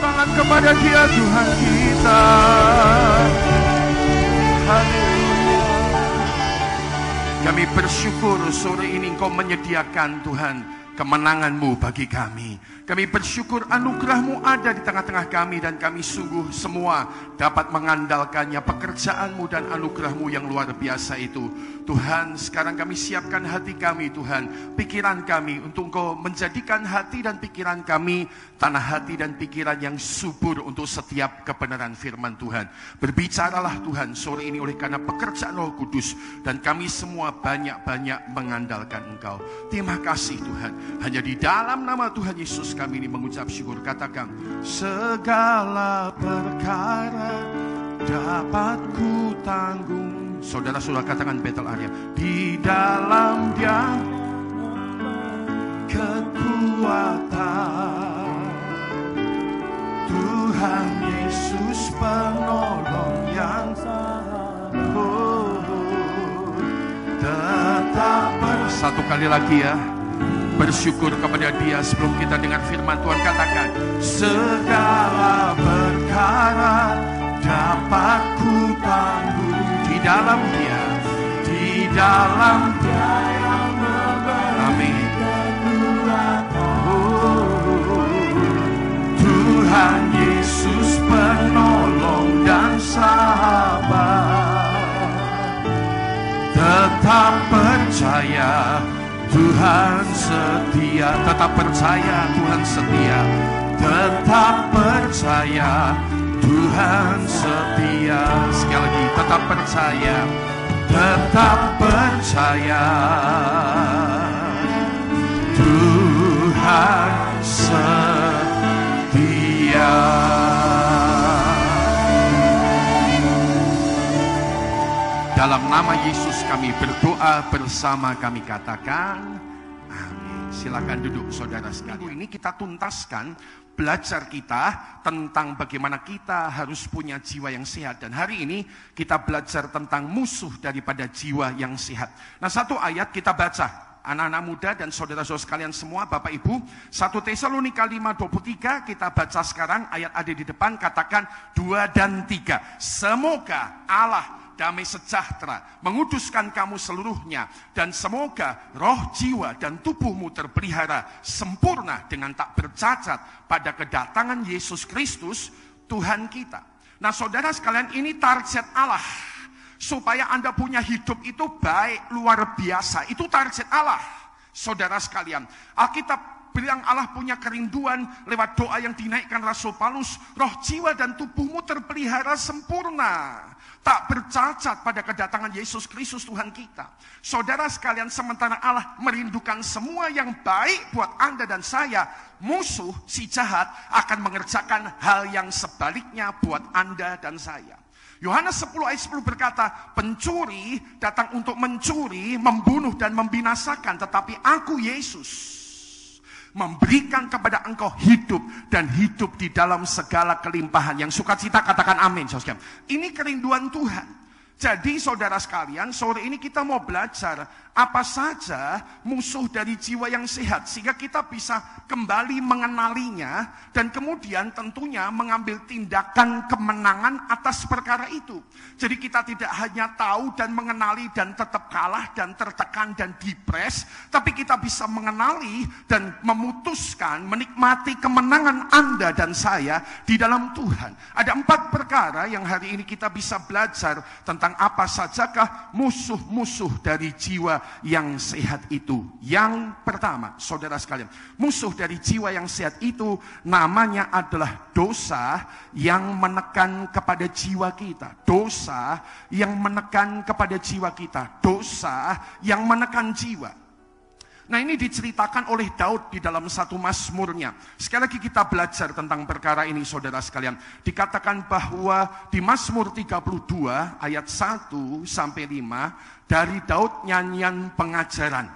tangan kepada Dia Tuhan kita. Haleluya. Kami bersyukur sore ini Engkau menyediakan Tuhan kemenangan-Mu bagi kami. Kami bersyukur anugerah-Mu ada di tengah-tengah kami, dan kami sungguh semua dapat mengandalkannya, pekerjaan-Mu dan anugerah-Mu yang luar biasa itu. Tuhan, sekarang kami siapkan hati kami, Tuhan, pikiran kami, untuk Engkau menjadikan hati dan pikiran kami tanah hati dan pikiran yang subur untuk setiap kebenaran firman Tuhan. Berbicaralah Tuhan sore ini oleh karena pekerjaan Roh Kudus, dan kami semua banyak-banyak mengandalkan Engkau. Terima kasih Tuhan. Hanya di dalam nama Tuhan Yesus kami ini mengucap syukur. Katakan, segala perkara dapat ku tanggung. Saudara-saudara katakan battle area. Di dalam Dia kekuatan, Tuhan Yesus penolong yang tetap satu kali lagi ya. Bersyukur kepada Dia sebelum kita dengar firman Tuhan. Katakan, segala perkara dapat ku tanggung di dalam Dia, di dalam Dia yang memberi Tuhan Yesus penolong dan sahabat. Tetap percaya Tuhan setia, tetap percaya Tuhan setia, tetap percaya Tuhan setia. Sekali lagi, tetap percaya, tetap percaya Tuhan setia. Dalam nama Yesus kami berdoa bersama, kami katakan amin. Silakan duduk saudara sekalian. Ini kita tuntaskan belajar kita tentang bagaimana kita harus punya jiwa yang sehat. Dan hari ini kita belajar tentang musuh daripada jiwa yang sehat. Nah, satu ayat kita baca. Anak-anak muda dan saudara-saudara sekalian semua, Bapak Ibu, 1 Tesalonika 5:23 kita baca sekarang. Ayat ada di depan, katakan 2 dan 3. Semoga Allah damai sejahtera menguduskan kamu seluruhnya, dan semoga roh, jiwa, dan tubuhmu terpelihara sempurna dengan tak bercacat pada kedatangan Yesus Kristus Tuhan kita. Nah saudara sekalian, ini target Allah, supaya Anda punya hidup itu baik, luar biasa. Itu target Allah, saudara sekalian. Alkitab bilang Allah punya kerinduan lewat doa yang dinaikkan Rasul Paulus, roh, jiwa, dan tubuhmu terpelihara sempurna, tak bercacat pada kedatangan Yesus Kristus Tuhan kita. Saudara sekalian, sementara Allah merindukan semua yang baik buat Anda dan saya, musuh si jahat akan mengerjakan hal yang sebaliknya buat Anda dan saya. Yohanes 10 ayat 10 berkata, pencuri datang untuk mencuri, membunuh, dan membinasakan, tetapi aku Yesus memberikan kepada engkau hidup, dan hidup di dalam segala kelimpahan. Yang sukacita katakan amin. Ini kerinduan Tuhan. Jadi saudara sekalian, sore ini kita mau belajar apa saja musuh dari jiwa yang sehat, sehingga kita bisa kembali mengenalinya, dan kemudian tentunya mengambil tindakan kemenangan atas perkara itu. Jadi kita tidak hanya tahu dan mengenali dan tetap kalah dan tertekan dan depres, tapi kita bisa mengenali dan memutuskan menikmati kemenangan Anda dan saya di dalam Tuhan. Ada 4 perkara yang hari ini kita bisa belajar tentang apa sajakah musuh-musuh dari jiwa yang sehat itu. Yang pertama, saudara sekalian, musuh dari jiwa yang sehat itu namanya adalah dosa yang menekan kepada jiwa kita. Dosa yang menekan kepada jiwa kita. Dosa yang menekan jiwa. Nah, ini diceritakan oleh Daud di dalam satu Mazmurnya. Sekali lagi kita belajar tentang perkara ini saudara sekalian. Dikatakan bahwa di Mazmur 32 ayat 1 sampai 5 dari Daud nyanyian pengajaran.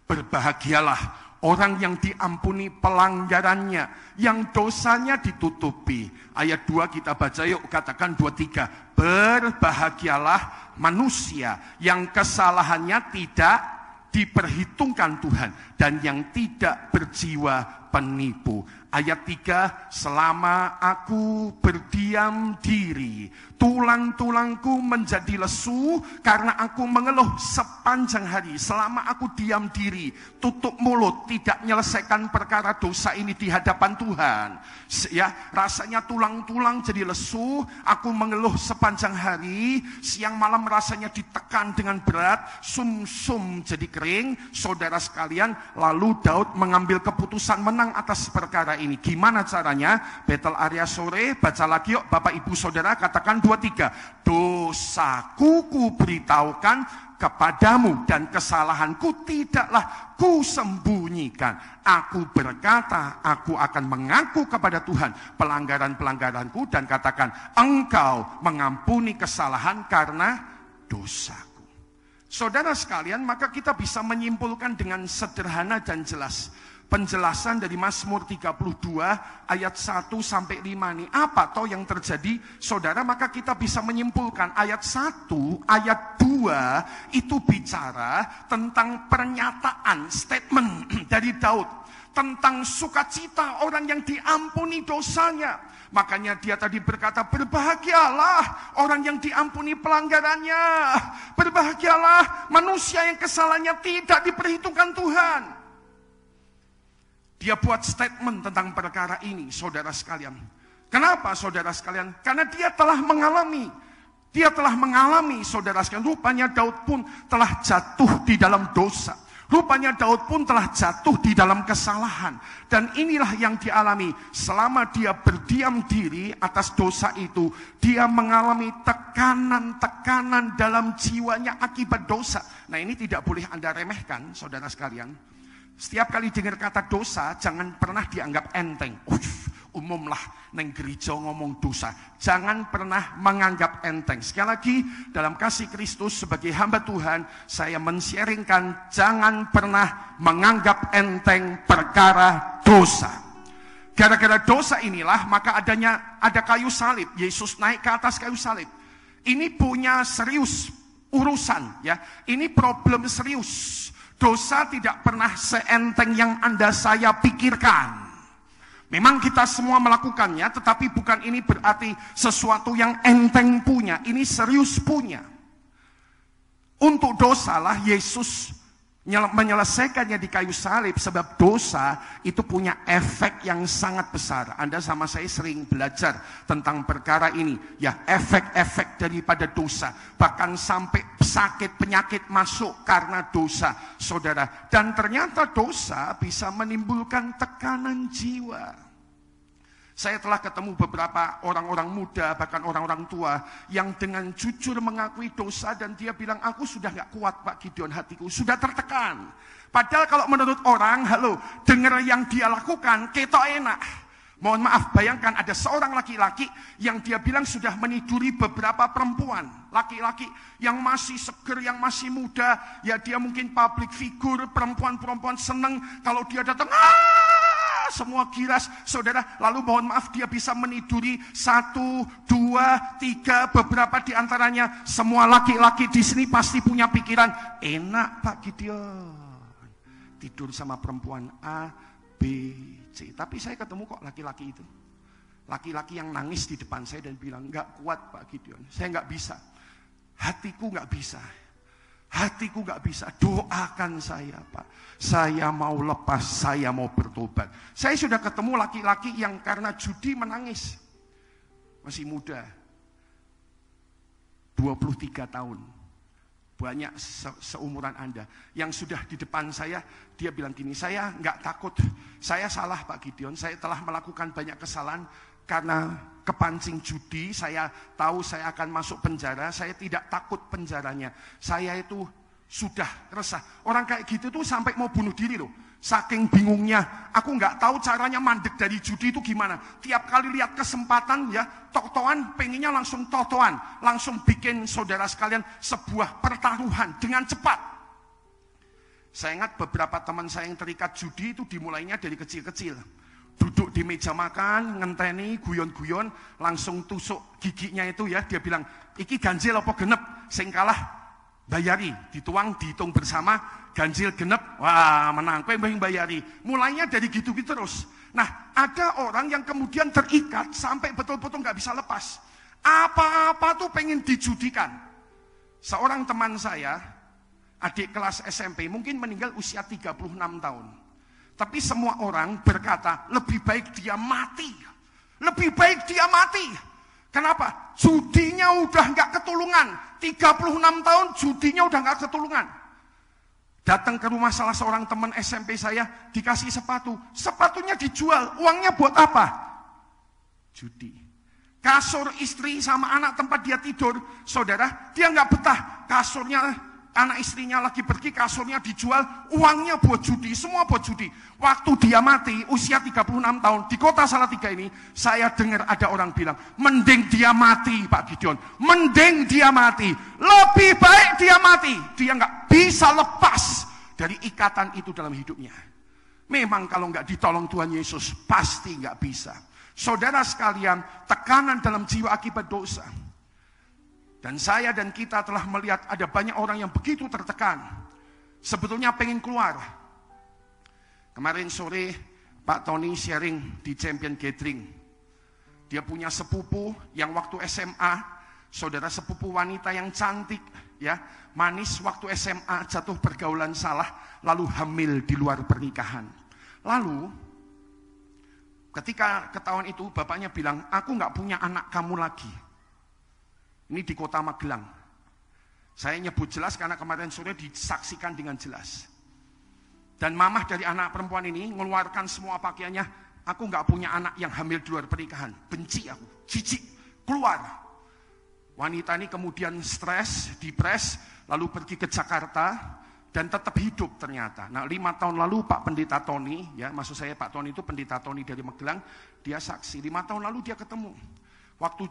Berbahagialah orang yang diampuni pelanggarannya, yang dosanya ditutupi. Ayat 2 kita baca yuk, katakan 2-3. Berbahagialah manusia yang kesalahannya tidak diperhitungkan Tuhan, dan yang tidak berjiwa penipu. Ayat 3, selama aku berdiam diri, tulang-tulangku menjadi lesu karena aku mengeluh sepanjang hari. Selama aku diam diri, tutup mulut, tidak menyelesaikan perkara dosa ini di hadapan Tuhan. Ya, rasanya tulang-tulang jadi lesu, aku mengeluh sepanjang hari, siang malam rasanya ditekan dengan berat, sum-sum jadi kering. Saudara sekalian, lalu Daud mengambil keputusan menang atas perkara ini. Gimana caranya? Betel area sore, baca lagi yuk Bapak Ibu Saudara, katakan 2-3. Dosaku ku beritahukan kepadamu dan kesalahanku tidaklah ku sembunyikan. Aku berkata, aku akan mengaku kepada Tuhan pelanggaran-pelanggaranku dan katakan, Engkau mengampuni kesalahan karena dosaku. Saudara sekalian, maka kita bisa menyimpulkan dengan sederhana dan jelas. Penjelasan dari Mazmur 32 ayat 1 sampai 5 nih. Apa toh yang terjadi? Saudara, maka kita bisa menyimpulkan ayat 1, ayat 2 itu bicara tentang pernyataan, statement dari Daud tentang sukacita orang yang diampuni dosanya. Makanya dia tadi berkata, berbahagialah orang yang diampuni pelanggarannya. Berbahagialah manusia yang kesalahannya tidak diperhitungkan Tuhan. Dia buat statement tentang perkara ini, saudara sekalian. Kenapa saudara sekalian? Karena dia telah mengalami. Dia telah mengalami, saudara sekalian. Rupanya Daud pun telah jatuh di dalam dosa. Rupanya Daud pun telah jatuh di dalam kesalahan. Dan inilah yang dialami. Selama dia berdiam diri atas dosa itu, dia mengalami tekanan-tekanan dalam jiwanya akibat dosa. Nah, ini tidak boleh Anda remehkan, saudara sekalian. Setiap kali dengar kata dosa, jangan pernah dianggap enteng. Umumlah neng gereja ngomong dosa. Jangan pernah menganggap enteng. Sekali lagi, dalam kasih Kristus sebagai hamba Tuhan, saya men-sharingkan, jangan pernah menganggap enteng perkara dosa. Gara-gara dosa inilah, maka ada kayu salib. Yesus naik ke atas kayu salib. Ini punya serius urusan, ya. Ini problem serius. Dosa tidak pernah seenteng yang Anda saya pikirkan. Memang kita semua melakukannya, tetapi bukan ini berarti sesuatu yang enteng punya. Ini serius punya. Untuk dosalah Yesus menyelesaikannya di kayu salib, sebab dosa itu punya efek yang sangat besar. Anda sama saya sering belajar tentang perkara ini, ya, efek-efek daripada dosa, bahkan sampai sakit penyakit masuk karena dosa, saudara. Dan ternyata dosa bisa menimbulkan tekanan jiwa. Saya telah ketemu beberapa orang-orang muda, bahkan orang-orang tua, yang dengan jujur mengakui dosa dan dia bilang, aku sudah gak kuat Pak Gideon, hatiku sudah tertekan. Padahal kalau menurut orang, dengar yang dia lakukan, ketok enak. Mohon maaf, bayangkan ada seorang laki-laki yang dia bilang sudah meniduri beberapa perempuan. Laki-laki yang masih seger, yang masih muda, ya dia mungkin public figure, perempuan-perempuan seneng kalau dia datang, semua giras, saudara. Lalu mohon maaf, dia bisa meniduri 1, 2, 3, beberapa di antaranya. Semua laki-laki di sini pasti punya pikiran, enak Pak Gideon tidur sama perempuan A, B, C. Tapi saya ketemu kok laki-laki itu. Laki-laki yang nangis di depan saya dan bilang, gak kuat Pak Gideon, saya gak bisa. Hatiku gak bisa. Hatiku gak bisa, doakan saya Pak. Saya mau lepas, saya mau bertobat. Saya sudah ketemu laki-laki yang karena judi menangis. Masih muda. 23 tahun. Banyak seumuran Anda. Yang sudah di depan saya, dia bilang gini, saya gak takut. Saya salah Pak Gideon, saya telah melakukan banyak kesalahan. Karena kepancing judi, saya tahu saya akan masuk penjara, saya tidak takut penjaranya. Saya itu sudah resah. Orang kayak gitu tuh sampai mau bunuh diri loh. Saking bingungnya, aku nggak tahu caranya mandek dari judi itu gimana. Tiap kali lihat kesempatan ya, tok-tokan pengennya langsung tok-tokan. Langsung bikin saudara sekalian sebuah pertaruhan dengan cepat. Saya ingat beberapa teman saya yang terikat judi itu dimulainya dari kecil-kecil. Duduk di meja makan, ngenteni, guyon-guyon, langsung tusuk giginya itu ya. Dia bilang, iki ganjil apa genep? Sing kalah bayari, dituang, dihitung bersama, ganjil genep, wah menang, kowe mbah bayari. Mulainya dari gitu-gitu terus. Nah, ada orang yang kemudian terikat sampai betul-betul nggak bisa lepas. Apa-apa tuh pengen dijudikan. Seorang teman saya, adik kelas SMP, mungkin meninggal usia 36 tahun. Tapi semua orang berkata, lebih baik dia mati. Lebih baik dia mati. Kenapa? Judinya udah nggak ketulungan. 36 tahun judinya udah nggak ketulungan. Datang ke rumah salah seorang teman SMP saya, dikasih sepatu. Sepatunya dijual, uangnya buat apa? Judi. Kasur istri sama anak tempat dia tidur, saudara, dia nggak betah. Kasurnya, anak istrinya lagi pergi, kasurnya dijual, uangnya buat judi, semua buat judi. Waktu dia mati, usia 36 tahun, di kota Salatiga ini, saya dengar ada orang bilang, mending dia mati Pak Gideon, mending dia mati, lebih baik dia mati. Dia nggak bisa lepas dari ikatan itu dalam hidupnya. Memang kalau nggak ditolong Tuhan Yesus, pasti nggak bisa. Saudara sekalian, tekanan dalam jiwa akibat dosa. Dan saya dan kita telah melihat ada banyak orang yang begitu tertekan. Sebetulnya pengen keluar. Kemarin sore Pak Tony sharing di Champion Gathering. Dia punya sepupu yang waktu SMA, saudara sepupu wanita yang cantik, ya, manis, waktu SMA jatuh pergaulan salah, lalu hamil di luar pernikahan. Lalu ketika ketahuan itu, bapaknya bilang, aku nggak punya anak kamu lagi. Ini di kota Magelang. Saya nyebut jelas karena kemarin sore disaksikan dengan jelas. Dan mamah dari anak perempuan ini mengeluarkan semua pakaiannya. Aku nggak punya anak yang hamil di luar pernikahan. Benci aku, jijik, keluar. Wanita ini kemudian stres, depres, lalu pergi ke Jakarta. Dan tetap hidup ternyata. Nah 5 tahun lalu Pak Pendeta Tony, ya maksud saya Pak Tony itu Pendeta Tony dari Magelang, dia saksi. 5 tahun lalu dia ketemu. Waktu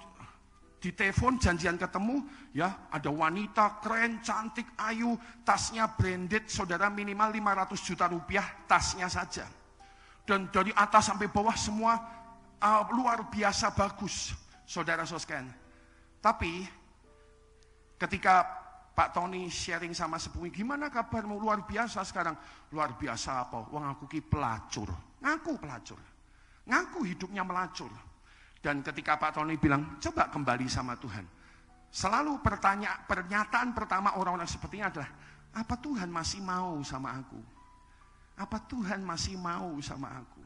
di telepon janjian ketemu, ya ada wanita keren, cantik, ayu, tasnya branded, saudara minimal 500 juta rupiah tasnya saja. Dan dari atas sampai bawah semua luar biasa bagus, saudara sekalian. Tapi ketika Pak Tony sharing sama sepupu, gimana kabarmu? Luar biasa sekarang. Luar biasa apa? Wong aku ki pelacur. Ngaku pelacur. Ngaku hidupnya melacur. Dan ketika Pak Tony bilang, coba kembali sama Tuhan. Selalu pernyataan pertama orang-orang seperti ini adalah, apa Tuhan masih mau sama aku? Apa Tuhan masih mau sama aku?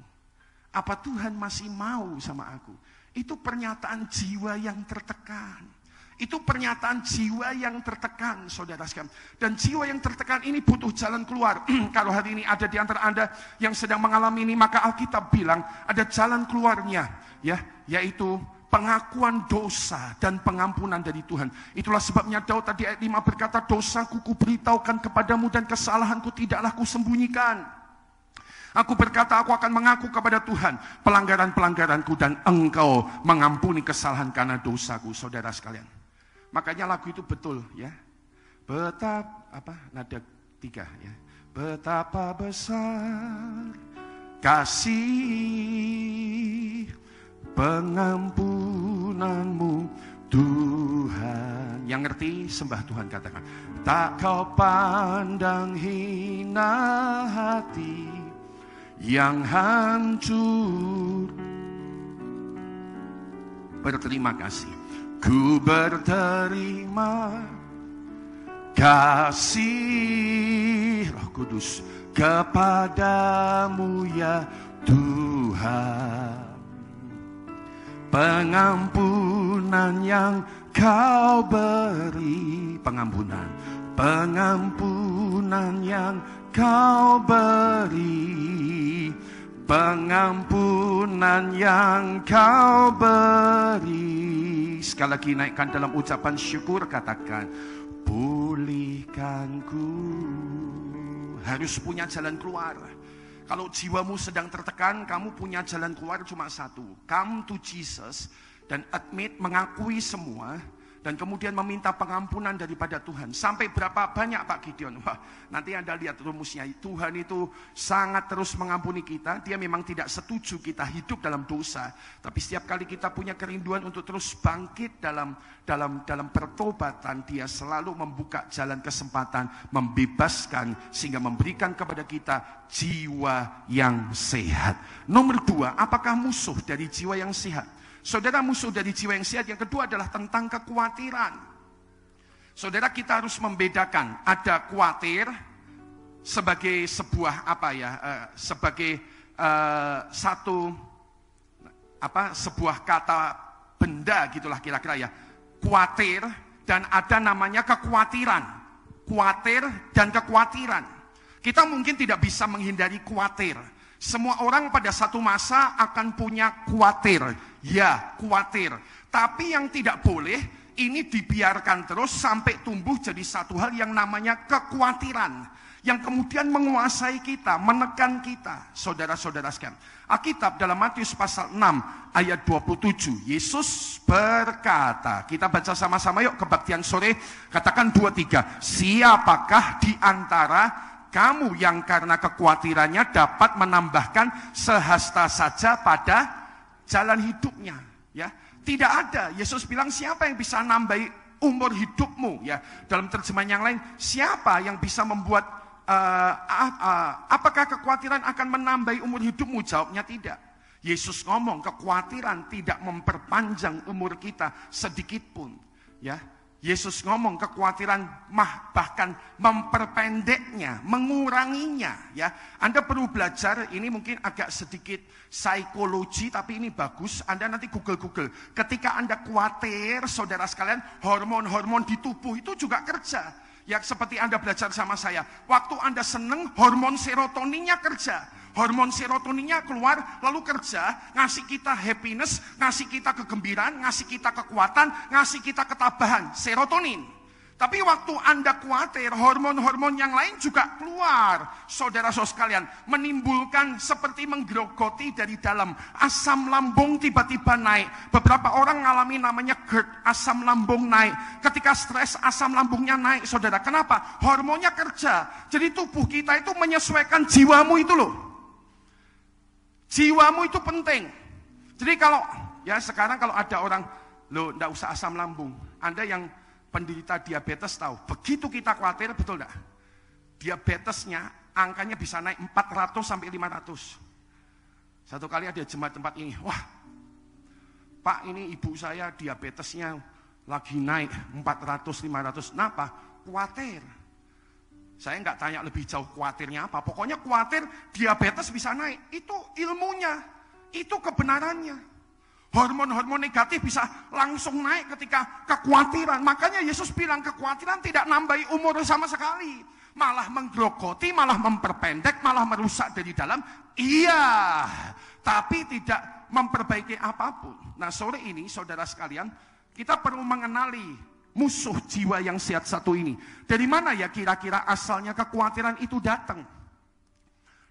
Apa Tuhan masih mau sama aku? Itu pernyataan jiwa yang tertekan. Itu pernyataan jiwa yang tertekan, saudara sekalian. Dan jiwa yang tertekan ini butuh jalan keluar. Kalau hari ini ada di antara Anda yang sedang mengalami ini, maka Alkitab bilang ada jalan keluarnya, ya, yaitu pengakuan dosa dan pengampunan dari Tuhan. Itulah sebabnya Daud tadi ayat 5 berkata, dosaku kuberitahukan kepadamu dan kesalahanku tidaklah kusembunyikan. Aku berkata, aku akan mengaku kepada Tuhan pelanggaran-pelanggaranku dan engkau mengampuni kesalahan karena dosaku, saudara sekalian. Makanya lagu itu betul, ya. Nada 3, ya. Betapa besar kasih pengampunanmu Tuhan. Yang ngerti sembah Tuhan katakan, tak kau pandang hina hati yang hancur. Berterima kasih. Ku berterima kasih Roh Kudus kepadamu ya Tuhan. Pengampunan yang kau beri, pengampunan yang kau beri, pengampunan yang kau beri. Sekali lagi naikkan dalam ucapan syukur, katakan, pulihkanku. Harus punya jalan keluar. Kalau jiwamu sedang tertekan, kamu punya jalan keluar cuma satu. Come to Jesus dan admit, mengakui semua. dan kemudian meminta pengampunan daripada Tuhan. Sampai berapa banyak Pak Gideon? Wah, nanti Anda lihat rumusnya. Tuhan itu sangat terus mengampuni kita. Dia memang tidak setuju kita hidup dalam dosa, tapi setiap kali kita punya kerinduan untuk terus bangkit dalam pertobatan, Dia selalu membuka jalan kesempatan, membebaskan, sehingga memberikan kepada kita jiwa yang sehat. Nomor 2, apakah musuh dari jiwa yang sehat? Saudara, musuh dari jiwa yang sehat yang kedua adalah tentang kekhawatiran. Saudara, kita harus membedakan ada khawatir sebagai sebuah sebuah kata benda gitulah kira-kira ya. Khawatir dan ada namanya kekhawatiran. Khawatir dan kekhawatiran. Kita mungkin tidak bisa menghindari khawatir. Semua orang pada satu masa akan punya khawatir. Ya, khawatir. Tapi yang tidak boleh, ini dibiarkan terus sampai tumbuh jadi satu hal yang namanya kekhawatiran. Yang kemudian menguasai kita, menekan kita. Saudara-saudara sekalian. Alkitab dalam Matius pasal 6 ayat 27. Yesus berkata, kita baca sama-sama yuk kebaktian sore. Katakan 2-3. Siapakah di antara kamu yang karena kekhawatirannya dapat menambahkan sehasta saja pada jalan hidupnya, ya. Tidak ada. Yesus bilang, siapa yang bisa nambahi umur hidupmu, ya. Dalam terjemahan yang lain, siapa yang bisa membuat apakah kekhawatiran akan menambahi umur hidupmu? Jawabnya tidak. Yesus ngomong kekhawatiran tidak memperpanjang umur kita sedikit pun, ya. Yesus ngomong kekhawatiran bahkan memperpendeknya, menguranginya, ya. Anda perlu belajar, ini mungkin agak sedikit psikologi tapi ini bagus. Anda nanti Google. Ketika Anda khawatir, saudara sekalian, hormon-hormon di tubuh itu juga kerja. Ya, seperti Anda belajar sama saya. Waktu Anda seneng, hormon serotoninnya kerja. Hormon serotoninnya keluar, lalu kerja, ngasih kita happiness, ngasih kita kegembiraan, ngasih kita kekuatan, ngasih kita ketabahan, serotonin. Tapi waktu Anda khawatir, hormon-hormon yang lain juga keluar. Saudara-saudara sekalian, menimbulkan seperti menggerogoti dari dalam. Asam lambung tiba-tiba naik. Beberapa orang mengalami namanya GERD, asam lambung naik. Ketika stres, asam lambungnya naik, saudara. Kenapa? Hormonnya kerja. Jadi tubuh kita itu menyesuaikan jiwamu itu loh. Jiwamu itu penting. Jadi kalau, ya sekarang kalau ada orang, loh enggak usah asam lambung. Anda yang penderita diabetes tahu, begitu kita khawatir, betul enggak? Diabetesnya, angkanya bisa naik 400 sampai 500. Satu kali ada jemaat tempat ini, wah, Pak ini ibu saya diabetesnya lagi naik 400-500. Kenapa? Khawatir. Saya enggak tanya lebih jauh khawatirnya apa, pokoknya khawatir diabetes bisa naik. Itu ilmunya, itu kebenarannya. Hormon-hormon negatif bisa langsung naik ketika kekhawatiran. Makanya Yesus bilang kekhawatiran tidak nambahi umur sama sekali. Malah menggerogoti, malah memperpendek, malah merusak dari dalam. Iya, tapi tidak memperbaiki apapun. Nah sore ini saudara sekalian, kita perlu mengenali musuh jiwa yang sehat satu ini. Dari mana ya kira-kira asalnya kekhawatiran itu datang?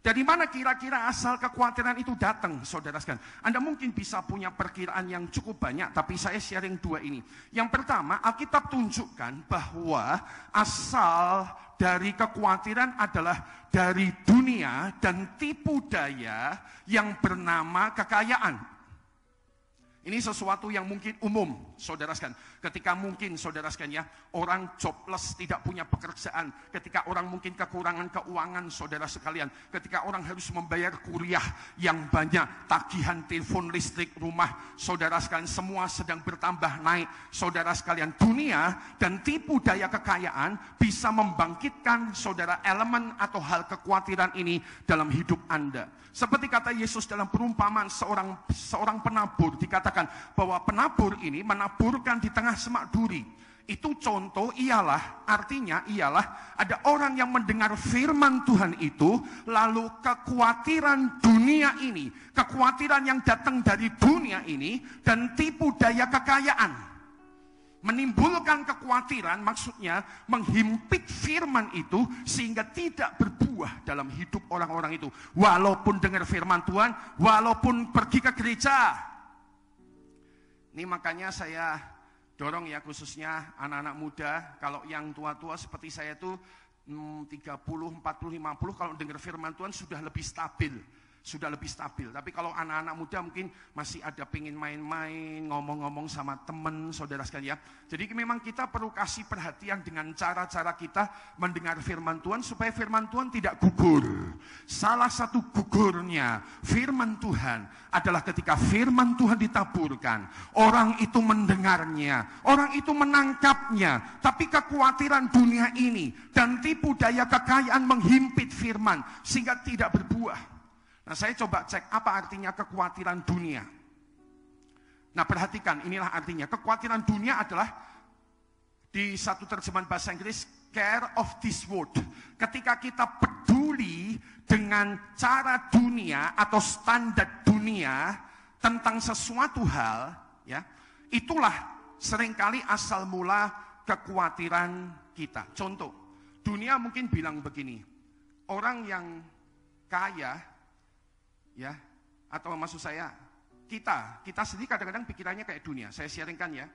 Dari mana kira-kira asal kekhawatiran itu datang, saudara sekalian? Anda mungkin bisa punya perkiraan yang cukup banyak, tapi saya sharing dua ini. Yang pertama, Alkitab tunjukkan bahwa asal dari kekhawatiran adalah dari dunia dan tipu daya yang bernama kekayaan. Ini sesuatu yang mungkin umum, saudara sekalian. Ketika mungkin, saudara sekalian ya, orang jobless, tidak punya pekerjaan. Ketika orang mungkin kekurangan keuangan, saudara sekalian. Ketika orang harus membayar kuliah yang banyak, tagihan telepon, listrik, rumah, saudara sekalian, semua sedang bertambah naik. Saudara sekalian, dunia dan tipu daya kekayaan bisa membangkitkan, saudara, elemen atau hal kekhawatiran ini dalam hidup Anda. Seperti kata Yesus dalam perumpamaan seorang penabur, dikatakan bahwa penabur ini menaburkan di tengah semak duri. Itu contoh artinya ialah ada orang yang mendengar firman Tuhan itu, lalu kekhawatiran dunia ini, kekhawatiran yang datang dari dunia ini, dan tipu daya kekayaan. Menimbulkan kekhawatiran, maksudnya menghimpit firman itu sehingga tidak berbuah dalam hidup orang-orang itu. Walaupun dengar firman Tuhan, walaupun pergi ke gereja. Ini makanya saya dorong ya khususnya anak-anak muda. Kalau yang tua-tua seperti saya tuh 30, 40, 50 kalau dengar firman Tuhan sudah lebih stabil. Tapi kalau anak-anak muda mungkin masih ada pengen main-main, ngomong-ngomong sama teman, saudara sekalian. Jadi memang kita perlu kasih perhatian dengan cara-cara kita mendengar firman Tuhan supaya firman Tuhan tidak gugur. Salah satu gugurnya firman Tuhan adalah ketika firman Tuhan ditaburkan, orang itu mendengarnya, orang itu menangkapnya, tapi kekhawatiran dunia ini dan tipu daya kekayaan menghimpit firman sehingga tidak berbuah. Nah, saya coba cek apa artinya kekhawatiran dunia. Nah, perhatikan, inilah artinya. Kekhawatiran dunia adalah di satu terjemahan bahasa Inggris, care of this world. Ketika kita peduli dengan cara dunia atau standar dunia tentang sesuatu hal, ya, itulah seringkali asal mula kekhawatiran kita. Contoh, dunia mungkin bilang begini, orang yang kaya, ya, atau maksud saya kita sendiri kadang-kadang pikirannya kayak dunia. Saya sharingkan ya,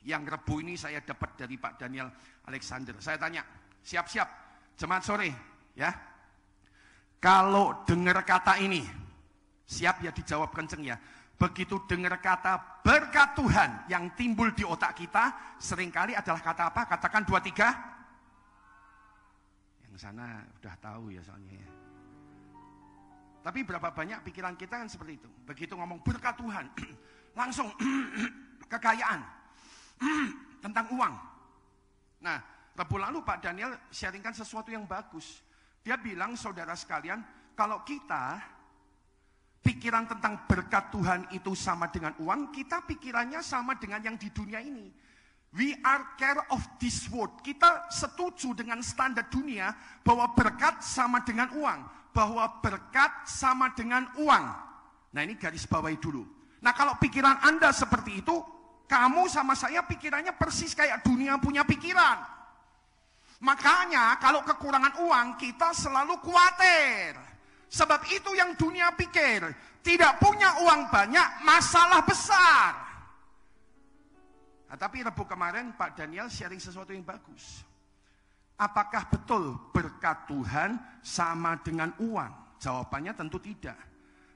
yang Rebu ini saya dapat dari Pak Daniel Alexander. Saya tanya, siap-siap jemaat sore ya, kalau dengar kata ini, siap ya dijawab kenceng ya. Begitu dengar kata berkat Tuhan, yang timbul di otak kita seringkali adalah kata apa? Katakan 2, 3. Yang sana udah tahu ya soalnya ya. Tapi berapa banyak pikiran kita kan seperti itu. Begitu ngomong berkat Tuhan, langsung kekayaan, tentang uang. Nah, Rabu lalu Pak Daniel sharingkan sesuatu yang bagus. Dia bilang, saudara sekalian, kalau kita pikiran tentang berkat Tuhan itu sama dengan uang, kita pikirannya sama dengan yang di dunia ini. We are care of this world. Kita setuju dengan standar dunia bahwa berkat sama dengan uang. Bahwa berkat sama dengan uang. Nah, ini garis bawahi dulu. Nah, kalau pikiran Anda seperti itu, kamu sama saya pikirannya persis kayak dunia punya pikiran. Makanya kalau kekurangan uang, kita selalu khawatir. Sebab itu yang dunia pikir, tidak punya uang banyak, masalah besar. Nah, tapi Rebu kemarin Pak Daniel sharing sesuatu yang bagus. Apakah betul berkat Tuhan sama dengan uang? Jawabannya tentu tidak.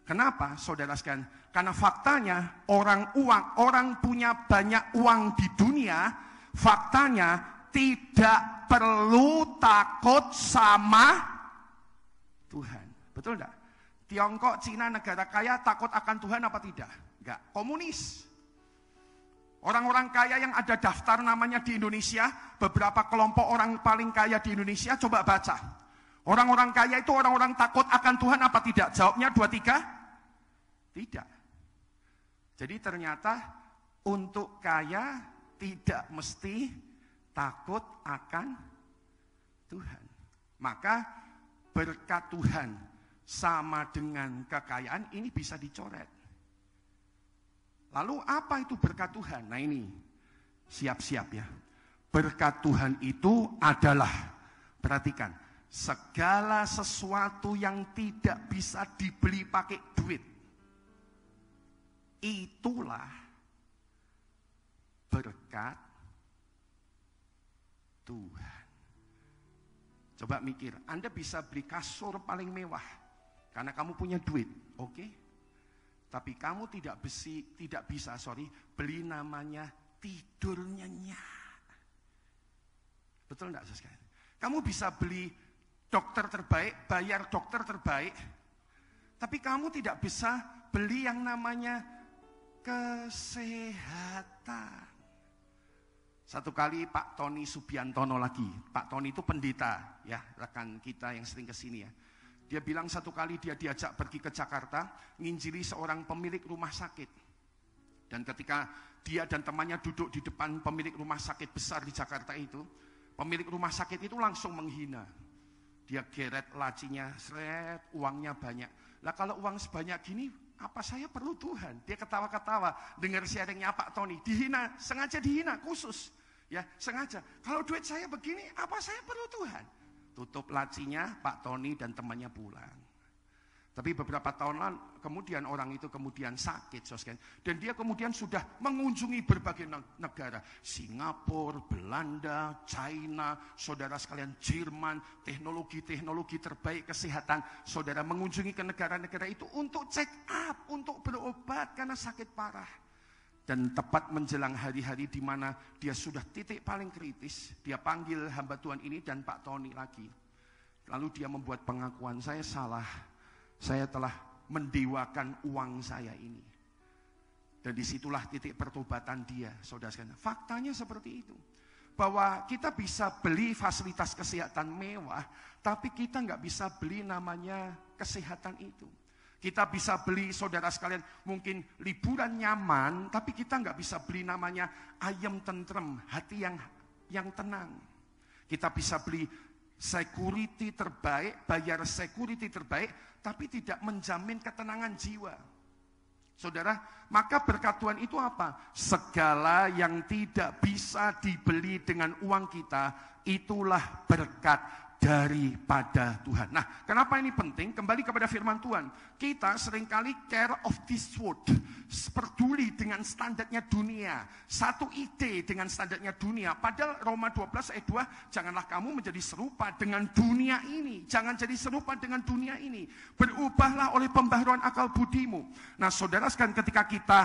Kenapa, saudara sekalian? Karena faktanya orang punya banyak uang di dunia, faktanya tidak perlu takut sama Tuhan. Betul enggak? Tiongkok, Cina, negara kaya takut akan Tuhan apa tidak? Enggak. Komunis. Orang-orang kaya yang ada daftar namanya di Indonesia, beberapa kelompok orang paling kaya di Indonesia, coba baca. Orang-orang kaya itu orang-orang takut akan Tuhan apa tidak? Jawabnya 2, 3. Tidak. Jadi ternyata untuk kaya tidak mesti takut akan Tuhan. Maka berkat Tuhan sama dengan kekayaan ini bisa dicoret. Lalu apa itu berkat Tuhan? Nah ini, siap-siap ya. Berkat Tuhan itu adalah, perhatikan, segala sesuatu yang tidak bisa dibeli pakai duit. Itulah berkat Tuhan. Coba mikir, Anda bisa beli kasur paling mewah karena kamu punya duit, oke? Tapi kamu tidak bisa beli namanya tidur nyenyak. Betul enggak, saudara? Kamu bisa beli dokter terbaik, bayar dokter terbaik, tapi kamu tidak bisa beli yang namanya kesehatan. Satu kali Pak Tony Subiantono lagi. Pak Tony itu pendeta, ya, rekan kita yang sering kesini ya. Dia bilang satu kali dia diajak pergi ke Jakarta, nginjili seorang pemilik rumah sakit. Dan ketika dia dan temannya duduk di depan pemilik rumah sakit besar di Jakarta itu, pemilik rumah sakit itu langsung menghina. Dia geret lacinya, seret, uangnya banyak. Lah kalau uang sebanyak gini, apa saya perlu Tuhan? Dia ketawa-ketawa, dengar sharingnya Pak Tony, dihina, sengaja dihina, khusus. Ya, sengaja. Kalau duit saya begini, apa saya perlu Tuhan? Tutup lacinya, Pak Tony dan temannya pulang. Tapi beberapa tahun lalu, kemudian orang itu kemudian sakit, dan dia kemudian sudah mengunjungi berbagai negara. Singapura, Belanda, China, saudara sekalian Jerman, teknologi-teknologi terbaik kesehatan. Saudara mengunjungi ke negara-negara itu untuk check up, untuk berobat karena sakit parah. Dan tepat menjelang hari-hari di mana dia sudah titik paling kritis, dia panggil hamba Tuhan ini dan Pak Tony lagi. Lalu dia membuat pengakuan, saya salah. Saya telah mendewakan uang saya ini. Dan disitulah titik pertobatan dia, saudara sekalian. Faktanya seperti itu. Bahwa kita bisa beli fasilitas kesehatan mewah, tapi kita nggak bisa beli namanya kesehatan itu. Kita bisa beli, saudara sekalian, mungkin liburan nyaman, tapi kita nggak bisa beli namanya ayam tentrem, hati yang tenang. Kita bisa beli security terbaik, bayar security terbaik, tapi tidak menjamin ketenangan jiwa. Saudara, maka berkat Tuhan itu apa? Segala yang tidak bisa dibeli dengan uang kita, itulah berkat daripada Tuhan. Nah, kenapa ini penting? Kembali kepada firman Tuhan. Kita seringkali care of this world, peduli dengan standarnya dunia, satu ide dengan standarnya dunia. Padahal Roma 12 ayat 2, janganlah kamu menjadi serupa dengan dunia ini. Jangan jadi serupa dengan dunia ini. Berubahlah oleh pembaharuan akal budimu. Nah, saudara sekalian, ketika kita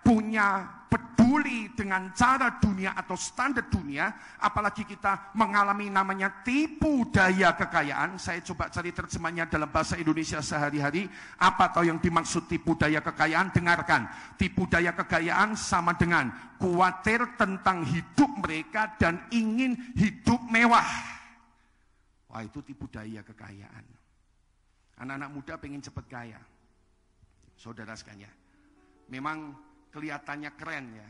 punya peduli dengan cara dunia atau standar dunia, apalagi kita mengalami namanya tipu daya kekayaan. Saya coba cari terjemahnya dalam bahasa Indonesia sehari-hari. Apa tahu yang dimaksud tipu daya kekayaan? Dengarkan. Tipu daya kekayaan sama dengan khawatir tentang hidup mereka dan ingin hidup mewah. Wah, itu tipu daya kekayaan. Anak-anak muda pengen cepat kaya. Saudara sekalian, memang kelihatannya keren ya.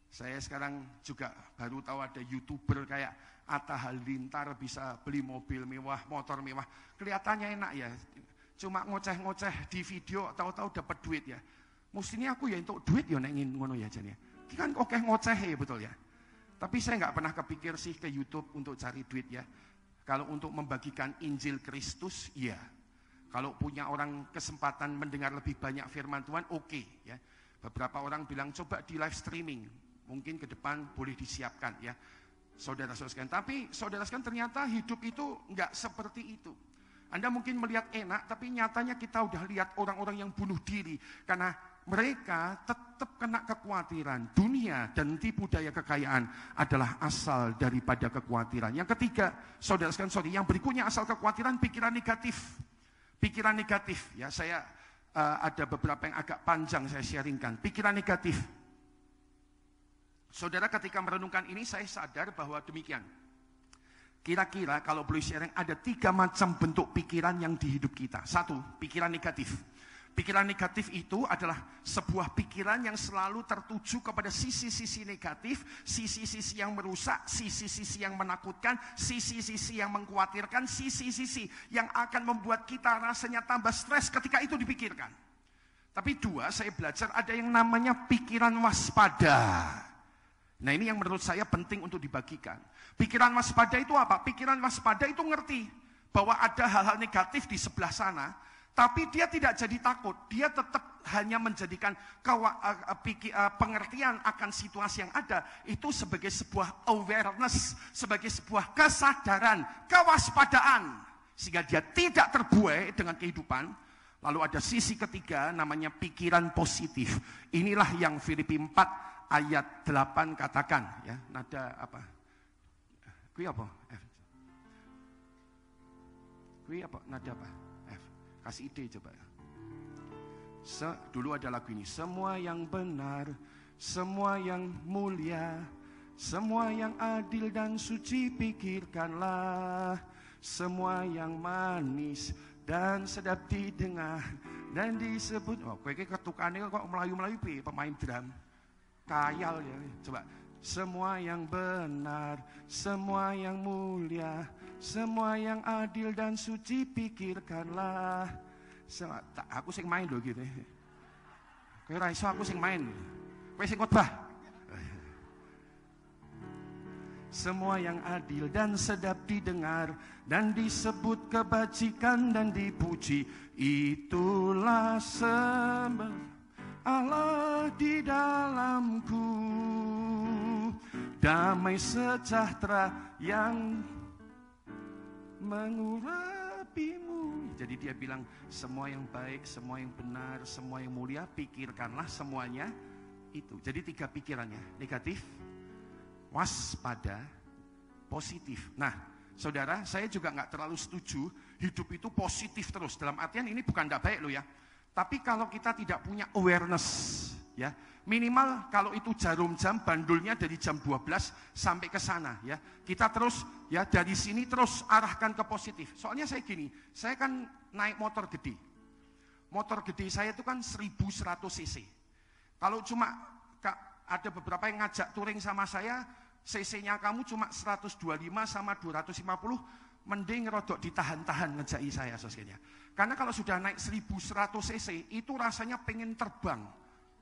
Saya sekarang juga baru tahu ada YouTuber kayak Atta Halilintar bisa beli mobil mewah, motor mewah. Kelihatannya enak ya. Cuma ngoceh-ngoceh di video, tahu-tahu dapat duit ya. Mestinya aku ya untuk duit ya nengin ngono ya jane. Kan oke ngoceh ya, betul ya. Tapi saya nggak pernah kepikir sih ke YouTube untuk cari duit ya. Kalau untuk membagikan Injil Kristus, iya. Kalau punya orang kesempatan mendengar lebih banyak firman Tuhan, oke ya. Beberapa orang bilang coba di live streaming, mungkin ke depan boleh disiapkan ya, saudara-saudara sekalian. Tapi saudara sekalian, ternyata hidup itu nggak seperti itu. Anda mungkin melihat enak, tapi nyatanya kita udah lihat orang-orang yang bunuh diri karena mereka tetap kena kekhawatiran. Dunia dan tipu daya kekayaan adalah asal daripada kekhawatiran. Yang ketiga, saudara sekalian, yang berikutnya asal kekhawatiran, pikiran negatif. Pikiran negatif, ya saya ada beberapa yang agak panjang saya sharingkan. Pikiran negatif. Saudara, ketika merenungkan ini saya sadar bahwa demikian. Kira-kira kalau boleh sharing, ada 3 macam bentuk pikiran yang di hidup kita. 1, pikiran negatif. Pikiran negatif itu adalah sebuah pikiran yang selalu tertuju kepada sisi-sisi negatif, sisi-sisi yang merusak, sisi-sisi yang menakutkan, sisi-sisi yang mengkhawatirkan, sisi-sisi yang akan membuat kita rasanya tambah stres ketika itu dipikirkan. Tapi 2, saya belajar ada yang namanya pikiran waspada. Nah, ini yang menurut saya penting untuk dibagikan. Pikiran waspada itu apa? Pikiran waspada itu ngerti bahwa ada hal-hal negatif di sebelah sana, tapi dia tidak jadi takut, dia tetap hanya menjadikan pengertian akan situasi yang ada itu sebagai sebuah awareness, sebagai sebuah kesadaran, kewaspadaan, sehingga dia tidak terbuai dengan kehidupan. Lalu ada sisi ketiga namanya pikiran positif. Inilah yang Filipi 4 ayat 8 katakan ya, nada apa? Kui apa? F. Kui apa? Nada apa? Kasih ide coba. Dulu ada lagu ini. Semua yang benar, semua yang mulia, semua yang adil dan suci pikirkanlah. Semua yang manis dan sedap didengar dan disebut. Oh, kayak ketukannya kok melayu-melayu pemain drum. Kayal ya. Coba. Semua yang benar, semua yang mulia, semua yang adil dan suci pikirkanlah. Aku sing main loh gitu. Kowe ra iso, aku sing main. Kowe sing khotbah. semua yang adil dan sedap didengar, dan disebut kebajikan dan dipuji. Itulah sembah Allah di dalamku, damai sejahtera yang mengurapimu. Jadi dia bilang, semua yang baik, semua yang benar, semua yang mulia, pikirkanlah semuanya itu. Jadi 3 pikirannya, negatif, waspada, positif. Nah, saudara, saya juga nggak terlalu setuju hidup itu positif terus. Dalam artian ini bukan tidak baik loh ya. Tapi kalau kita tidak punya awareness, ya minimal kalau itu jarum jam, bandulnya dari jam 12 sampai ke sana, ya kita terus ya dari sini terus arahkan ke positif. Soalnya saya gini, saya kan naik motor gede saya itu kan 1100 cc. Kalau cuma ada beberapa yang ngajak touring sama saya, cc-nya kamu cuma 125 sama 250, mending rodok ditahan-tahan ngejai saya sosnya. Karena kalau sudah naik 1100 cc itu rasanya pengen terbang,